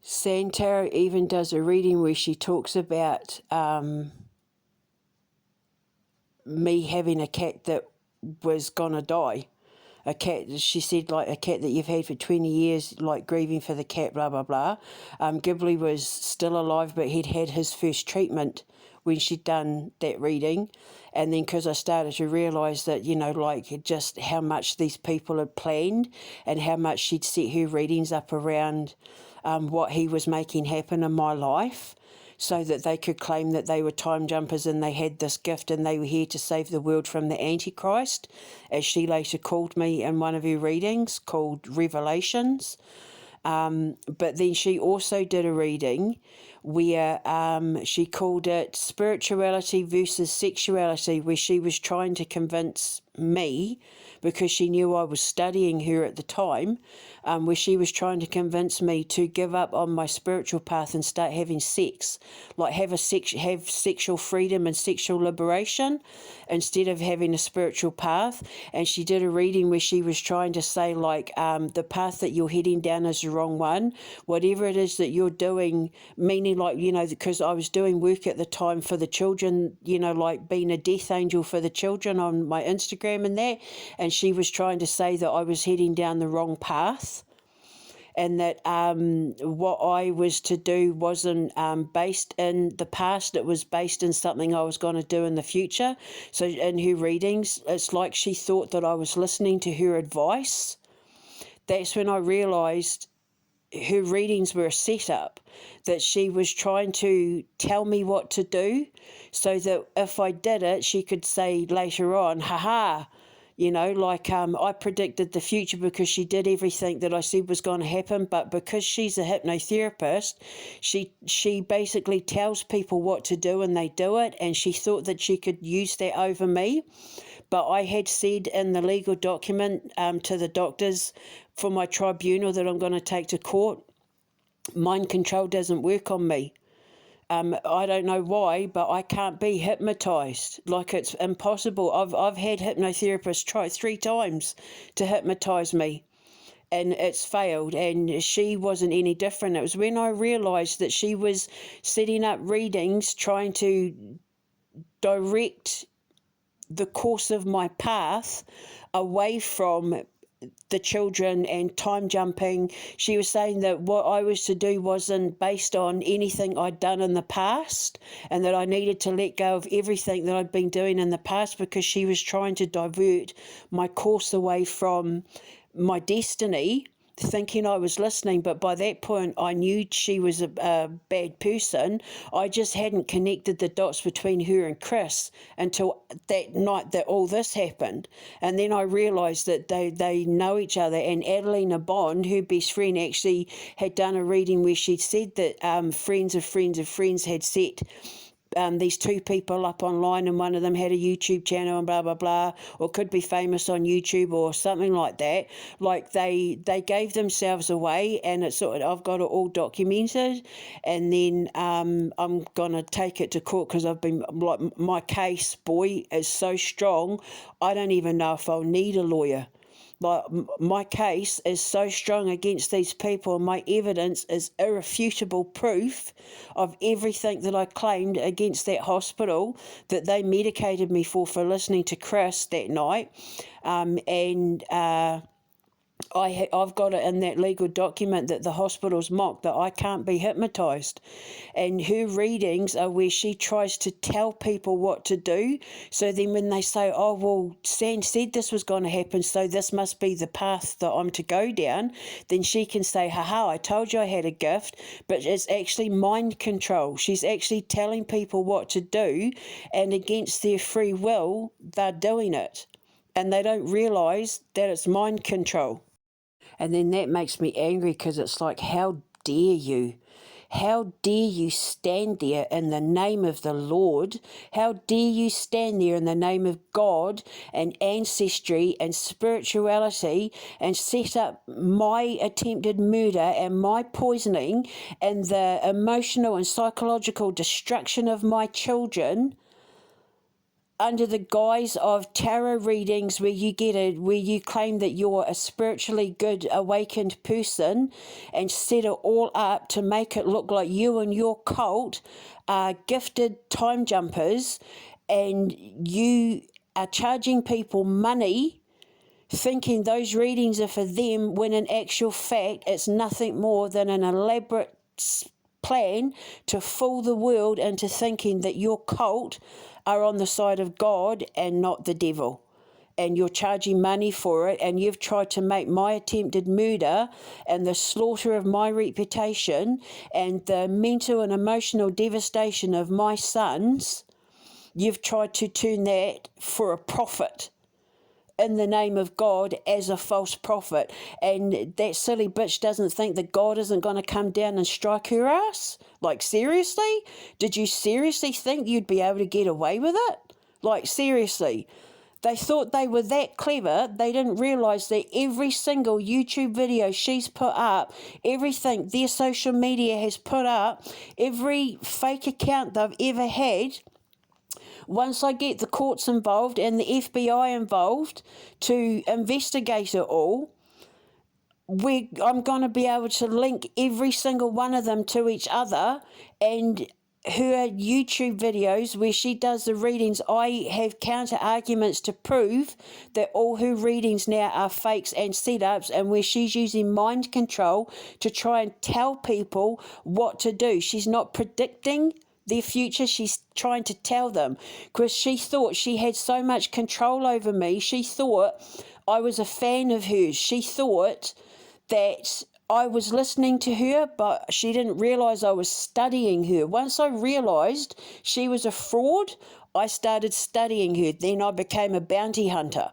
Santa even does a reading where she talks about me having a cat that was gonna die. A cat, she said, like a cat that you've had for 20 years, like grieving for the cat, blah, blah, blah. Ghibli was still alive, but he'd had his first treatment when she'd done that reading. And then because I started to realise that, you know, like just how much these people had planned and how much she'd set her readings up around what he was making happen in my life, so that they could claim that they were time jumpers and they had this gift and they were here to save the world from the Antichrist, as she later called me in one of her readings, called Revelations. But then she also did a reading where she called it Spirituality versus Sexuality, where she was trying to convince me, because she knew I was studying her at the time, where she was trying to convince me to give up on my spiritual path and start having sex, like have sexual freedom and sexual liberation instead of having a spiritual path. And she did a reading where she was trying to say, like, the path that you're heading down is the wrong one. Whatever it is that you're doing, meaning, like, you know, because I was doing work at the time for the children, you know, like being a death angel for the children on my Instagram and that, and she was trying to say that I was heading down the wrong path, and that what I was to do wasn't based in the past, it was based in something I was going to do in the future. So in her readings, it's like she thought that I was listening to her advice. That's when I realised her readings were a setup, that she was trying to tell me what to do so that if I did it, she could say later on, haha, you know, like I predicted the future because she did everything that I said was going to happen. But because she's a hypnotherapist, she basically tells people what to do and they do it, and she thought that she could use that over me. But I had said in the legal document to the doctors for my tribunal that I'm going to take to court, mind control doesn't work on me. I don't know why, but I can't be hypnotised. Like, it's impossible. I've had hypnotherapists try 3 times to hypnotise me, and it's failed, and she wasn't any different. It was when I realised that she was setting up readings, trying to direct the course of my path away from the children and time jumping. She was saying that what I was to do wasn't based on anything I'd done in the past, and that I needed to let go of everything that I'd been doing in the past, because she was trying to divert my course away from my destiny, thinking I was listening. But by that point I knew she was a bad person. I just hadn't connected the dots between her and Chris until that night that all this happened. And then I realised that they know each other, and Adelina Bond, her best friend, actually had done a reading where she'd said that friends of friends of friends had set these 2 people up online, and one of them had a YouTube channel and blah, blah, blah, or could be famous on YouTube or something like that. Like, they gave themselves away, and it's sort of, I've got it all documented, and then I'm going to take it to court, because I've been, like, my case, boy, is so strong, I don't even know if I'll need a lawyer. Like, my case is so strong against these people, and my evidence is irrefutable proof of everything that I claimed against that hospital that they medicated me for listening to Chris that night. I've got it in that legal document that the hospital's mocked, that I can't be hypnotised. And her readings are where she tries to tell people what to do. So then when they say, oh, well, San said this was going to happen, so this must be the path that I'm to go down, then she can say, haha, I told you I had a gift. But it's actually mind control. She's actually telling people what to do, and against their free will, they're doing it. And they don't realise that it's mind control. And then that makes me angry, because it's like, how dare you? How dare you stand there in the name of the Lord? How dare you stand there in the name of God and ancestry and spirituality and set up my attempted murder and my poisoning and the emotional and psychological destruction of my children under the guise of tarot readings where you claim that you're a spiritually good awakened person, and set it all up to make it look like you and your cult are gifted time jumpers, and you are charging people money thinking those readings are for them, when in actual fact it's nothing more than an elaborate plan to fool the world into thinking that your cult are on the side of God and not the devil. And you're charging money for it, and you've tried to make my attempted murder and the slaughter of my reputation and the mental and emotional devastation of my sons, you've tried to turn that for a profit in the name of God as a false prophet. And that silly bitch doesn't think that God isn't going to come down and strike her ass? Like, seriously? Did you seriously think you'd be able to get away with it? Like, seriously. They thought they were that clever. They didn't realise that every single YouTube video she's put up, everything their social media has put up, every fake account they've ever had, once I get the courts involved and the FBI involved to investigate it all, I'm going to be able to link every single one of them to each other, and her YouTube videos where she does the readings, I have counter arguments to prove that all her readings now are fakes and setups, and where she's using mind control to try and tell people what to do. She's not predicting their future, she's trying to tell them, because she thought she had so much control over me. She thought I was a fan of hers. She thought that I was listening to her, but she didn't realise I was studying her. Once I realised she was a fraud, I started studying her. Then I became a bounty hunter.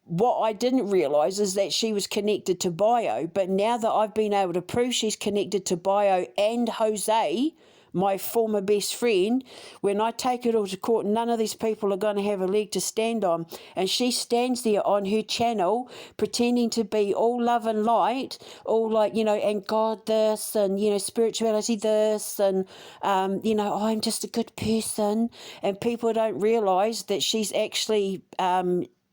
What I didn't realise is that she was connected to Bio, but now that I've been able to prove she's connected to Bio and Jose, my former best friend, when I take it all to court, none of these people are going to have a leg to stand on. And she stands there on her channel pretending to be all love and light, all like, and God this, and, spirituality this, and, I'm just a good person. And people don't realise that she's actually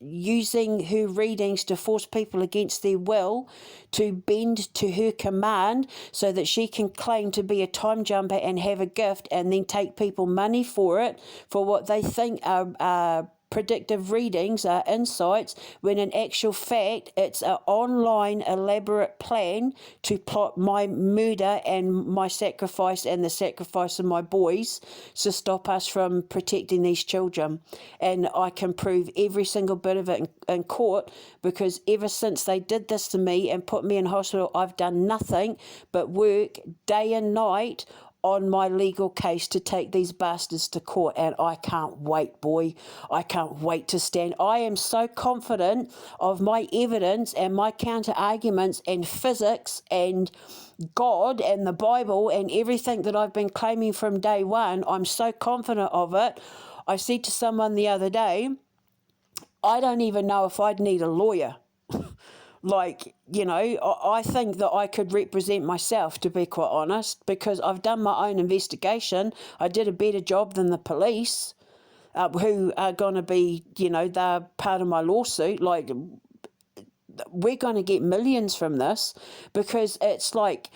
using her readings to force people against their will to bend to her command, so that she can claim to be a time jumper and have a gift, and then take people money for it, for what they think are predictive readings, are insights, when in actual fact it's an online elaborate plan to plot my murder and my sacrifice and the sacrifice of my boys, to stop us from protecting these children. And I can prove every single bit of it in court, because ever since they did this to me and put me in hospital, I've done nothing but work day and night on my legal case to take these bastards to court. And I can't wait, boy. I can't wait to stand. I am so confident of my evidence and my counter arguments and physics and God and the Bible and everything that I've been claiming from day one. I'm so confident of it. I said to someone the other day, I don't even know if I'd need a lawyer. I think that I could represent myself, to be quite honest, because I've done my own investigation. I did a better job than the police, who are going to be, they're part of my lawsuit. Like, we're going to get millions from this, because it's like,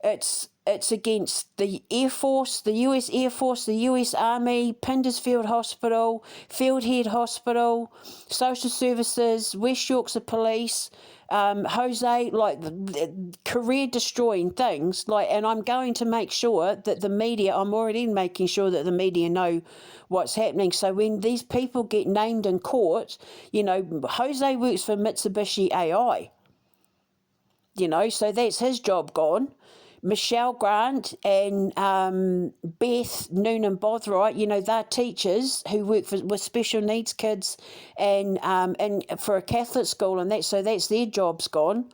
it's against the Air Force, the US Air Force, the US Army, Pindersfield Hospital, Fieldhead Hospital, Social Services, West Yorkshire Police, Jose, like career-destroying things. And I'm going to make sure that the media, I'm already making sure that the media know what's happening. So when these people get named in court, Jose works for Mitsubishi AI, so that's his job gone. Michelle Grant and Beth Noonan Bothright, they're teachers who work with special needs kids and for a Catholic school, and so that's their job's gone.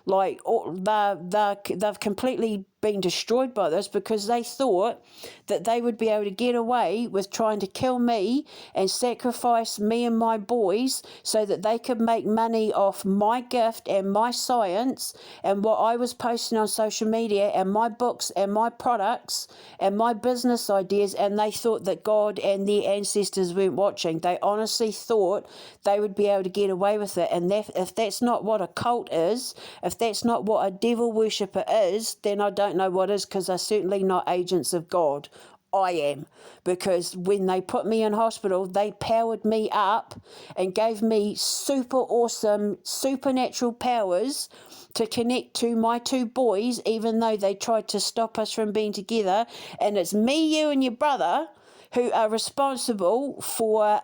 They've completely been destroyed by this, because they thought that they would be able to get away with trying to kill me and sacrifice me and my boys so that they could make money off my gift and my science and what I was posting on social media and my books and my products and my business ideas. And they thought that God and their ancestors weren't watching. They honestly thought they would be able to get away with it. And if that's not what a cult is, if that's not what a devil worshipper is, then I don't know what is, because they're certainly not agents of God. I am, because when they put me in hospital, they powered me up and gave me super awesome supernatural powers to connect to my two boys, even though they tried to stop us from being together. And it's me, you and your brother who are responsible for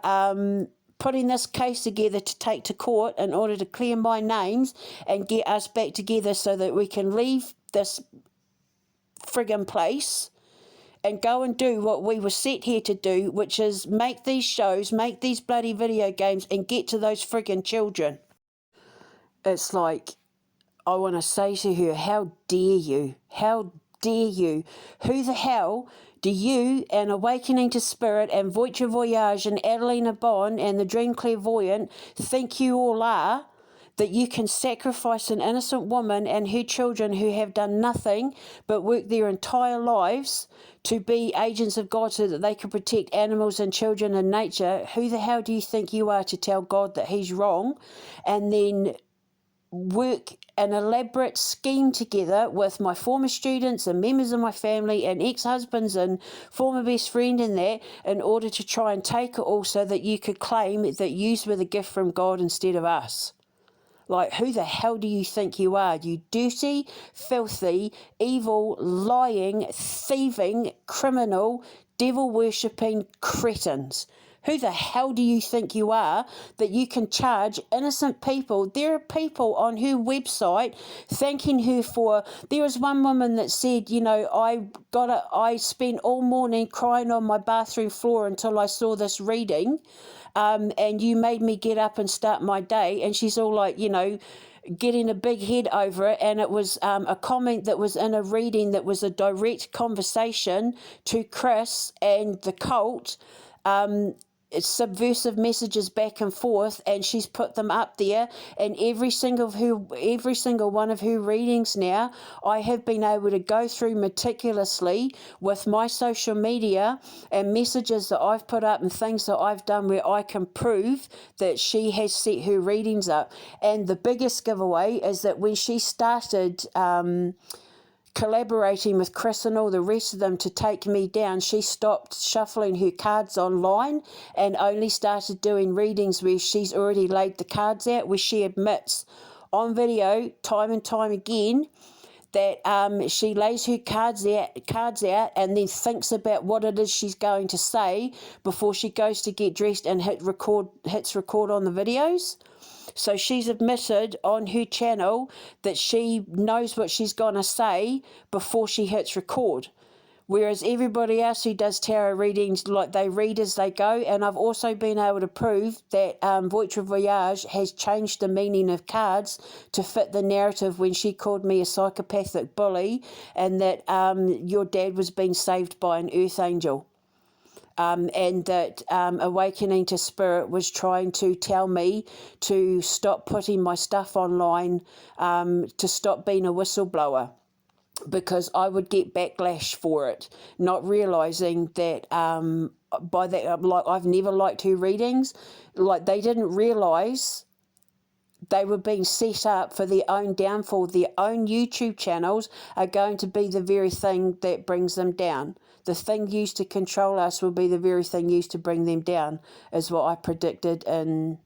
putting this case together to take to court in order to clear my names and get us back together so that we can leave this friggin' place and go and do what we were set here to do, which is make these shows, make these bloody video games, and get to those friggin' children. It's like, I want to say to her, how dare you? How dare you? Who the hell do you and Awakening to Spirit and Voiture Voyage and Adelina Bond and the Dream Clairvoyant think you all are, that you can sacrifice an innocent woman and her children who have done nothing but work their entire lives to be agents of God so that they can protect animals and children and nature? Who the hell do you think you are to tell God that he's wrong, and then work an elaborate scheme together with my former students and members of my family and ex-husbands and former best friend and that, in order to try and take it all so that you could claim that yous were the gift from God instead of us? Like, who the hell do you think you are? You dirty, filthy, evil, lying, thieving, criminal, devil-worshipping cretins. Who the hell do you think you are that you can charge innocent people? There are people on her website thanking her for... There was one woman that said, you know, I spent all morning crying on my bathroom floor until I saw this reading. And you made me get up and start my day. And she's all like, you know, getting a big head over it. And it was a comment that was in a reading that was a direct conversation to Chris and the cult. It's subversive messages back and forth, and she's put them up there. And every single one of her readings now, I have been able to go through meticulously with my social media and messages that I've put up and things that I've done where I can prove that she has set her readings up. And the biggest giveaway is that when she started collaborating with Chris and all the rest of them to take me down, she stopped shuffling her cards online and only started doing readings where she's already laid the cards out, where she admits on video time and time again that she lays her cards out and then thinks about what it is she's going to say before she goes to get dressed and hits record on the videos. So she's admitted on her channel that she knows what she's going to say before she hits record. Whereas everybody else who does tarot readings, like, they read as they go. And I've also been able to prove that Voiture Voyage has changed the meaning of cards to fit the narrative when she called me a psychopathic bully, and that your dad was being saved by an earth angel. And that Awakening to Spirit was trying to tell me to stop putting my stuff online, to stop being a whistleblower, because I would get backlash for it, not realising that by that, like, I've never liked her readings. Like, they didn't realise they were being set up for their own downfall. Their own YouTube channels are going to be the very thing that brings them down. The thing used to control us will be the very thing used to bring them down, is what I predicted in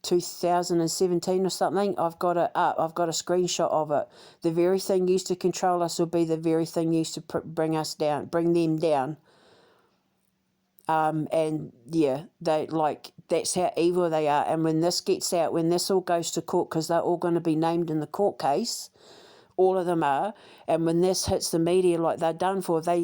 2017 or something. I've got it up. I've got a screenshot of it. The very thing used to control us will be the very thing used to bring us down, bring them down. And yeah, that's how evil they are. And when this gets out, when this all goes to court, because they're all going to be named in the court case, all of them are, and when this hits the media, like, they're done for. They're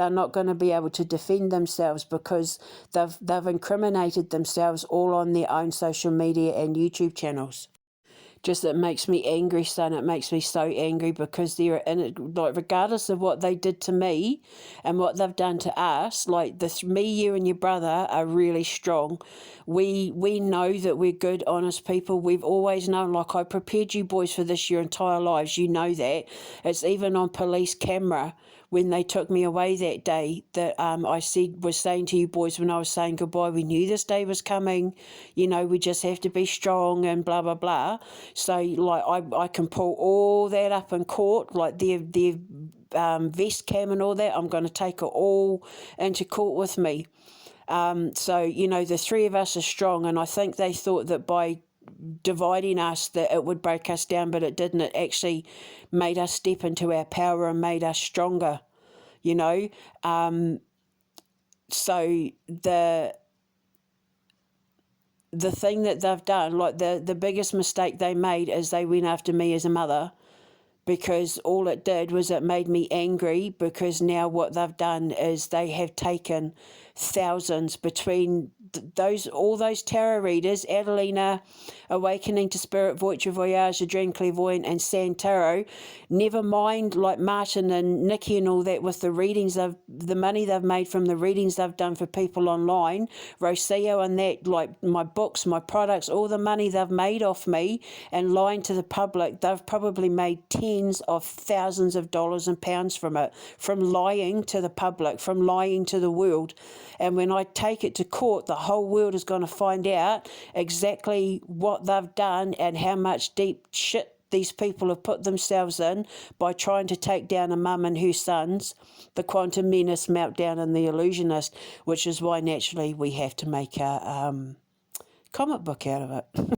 not going to be able to defend themselves, because they've incriminated themselves all on their own social media and YouTube channels. Just it makes me angry, son. It makes me so angry because they're in it, like, regardless of what they did to me and what they've done to us, like me, you and your brother are really strong. We know that we're good, honest people. We've always known, like, I prepared you boys for this your entire lives. You know that. It's even on police camera when they took me away that day that I was saying to you boys when I was saying goodbye, we knew this day was coming, you know, we just have to be strong and blah, blah, blah. So, like, I can pull all that up in court, like their vest cam and all that. I'm going to take it all into court with me. So, you know, the three of us are strong, and I think they thought that by dividing us that it would break us down, but it didn't. It actually made us step into our power and made us stronger, you know. So the thing that they've done, like the biggest mistake they made is they went after me as a mother, because all it did was it made me angry, because now what they've done is they have taken thousands between all those tarot readers, Adelina, Awakening to Spirit, Voiture Voyage, The Dream Clairvoyant, and Sand Tarot, never mind like Martin and Nikki and all that with the readings, the money they've made from the readings they've done for people online, Rocio and that, like my books, my products, all the money they've made off me and lying to the public, they've probably made tens of thousands of dollars and pounds from it, from lying to the public, from lying to the world. And when I take it to court, the whole world is going to find out exactly what they've done and how much deep shit these people have put themselves in by trying to take down a mum and her sons, the Quantum Menace, Meltdown, and the Illusionist, which is why naturally we have to make a comic book out of it.